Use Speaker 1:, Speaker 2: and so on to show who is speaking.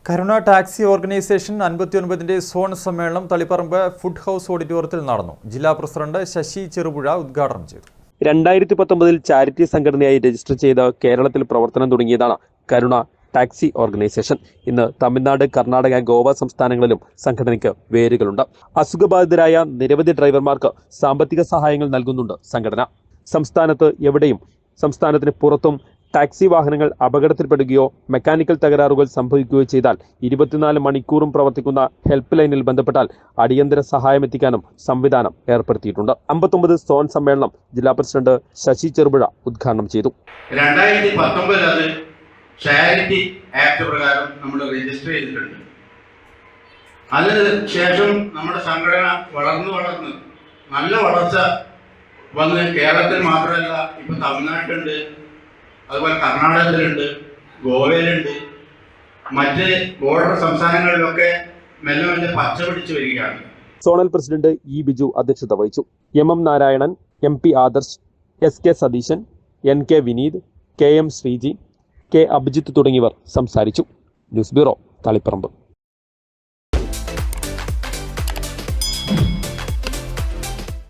Speaker 1: കരുണ taxi organisation 59ന്റെ zone സമ്മേളനം Taliparamba food house ഓഡിറ്റോറിയത്തിൽ നടന്നു. ജില്ലാ പ്രസിഡന്റ് ശശി ചെറുപുഴ ഉദ്ഘാടനം ചെയ്തു.
Speaker 2: 2019 ചാരിറ്റി സംഘടനയായി രജിസ്റ്റർ ചെയ്ത് കേരളത്തിൽ പ്രവർത്തനം തുടങ്ങിയതാണ് കരുണ ടാക്സി ഓർഗനൈസേഷൻ. ഇന്ന് തമിഴ്നാട്, കർണാടക, ഗോവ സംസ്ഥാനങ്ങളിലും സംഘടനയ്ക്ക് വേരുകളുണ്ട്. അസുഖബാധിതരായ നിരവധി ഡ്രൈവർമാർക്ക് സാമ്പത്തിക സഹായങ്ങൾ നൽകുന്നുണ്ട് സംഘടന. സംസ്ഥാനത്ത് എവിടെയും സംസ്ഥാനത്തിന് പുറത്തും ടാക്സി വാഹനങ്ങൾ അപകടത്തിൽപ്പെടുകയോ മെക്കാനിക്കൽ തകരാറുകൾ സംഭവിക്കുകയോ ചെയ്താൽ 24 മണിക്കൂറും പ്രവർത്തിക്കുന്ന ഹെൽപ്പ് ലൈനിൽ ബന്ധപ്പെട്ടാൽ അടിയന്തര സഹായം എത്തിക്കാനും സംവിധാനം ഏർപ്പെടുത്തിയിട്ടുണ്ട്. 59 സോൺ സമ്മേളനം ജില്ലാ പ്രസിഡന്റ് ശശി ചെറുപുഴ ഉദ്ഘാടനം ചെയ്തു.
Speaker 3: 2019 അത് ചാരിറ്റി ആക്ട് പ്രകാരം നമ്മൾ രജിസ്റ്റർ ചെയ്തിട്ടുണ്ട്. അതിനുശേഷം നമ്മുടെ സംഘടന വളർന്ന് നല്ല വളർച്ച വന്ന് കേരളത്തിൽ മാത്രമല്ല, ഇപ്പൊ തമിഴ്നാട്ടിലുണ്ട്, അതുപോലെ കർണാടകത്തിലുണ്ട്, ഗോവയിലുണ്ട്, മറ്റ് ബോർഡർ സംസ്ഥാനങ്ങളിലൊക്കെ മെല്ലെ മെല്ലെ പച്ച പിടിച്ചു വരികയാണ്.
Speaker 2: സോണൽ പ്രസിഡന്റ് ഇ ബിജു അധ്യക്ഷത വഹിച്ചു. M Narayanan, MP Adarsh, SK Satheesan, NK Vineeth, KM Sreeji, K Abhijith തുടങ്ങിയവർ സംസാരിച്ചു. News bureau, Taliparamba.